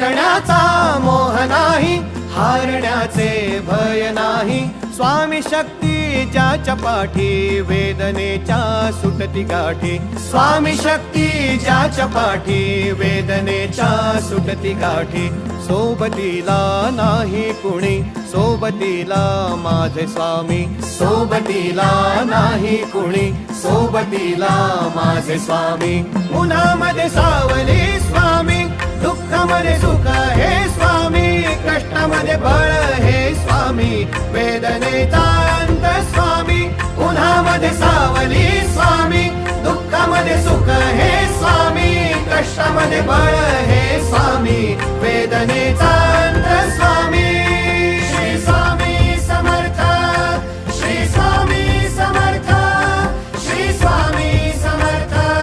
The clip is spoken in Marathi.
जिंकण्याचा मोह नाही, हारण्याचे भय नाही. स्वामी शक्ती ज्याच्या पाठी, वेदनेच्या सुटती गाठी. स्वामी शक्ती ज्याच्या पाठी, वेदनेच्या सुटती गाठी. सोबतीला नाही कुणी, सोबतीला माझे स्वामी. सोबतीला नाही कुणी, सोबतीला माझे स्वामी. उन्हामध्ये सावली स्वामी, दुःखामध्ये सुख हे स्वामी. कष्टामध्ये बळ हे स्वामी, वेदनेचा अंत स्वामी. उन्हामध्ये सावली स्वामी, दुःखामध्ये सुख हे स्वामी. कष्टामध्ये बळ हे स्वामी, वेदनेचा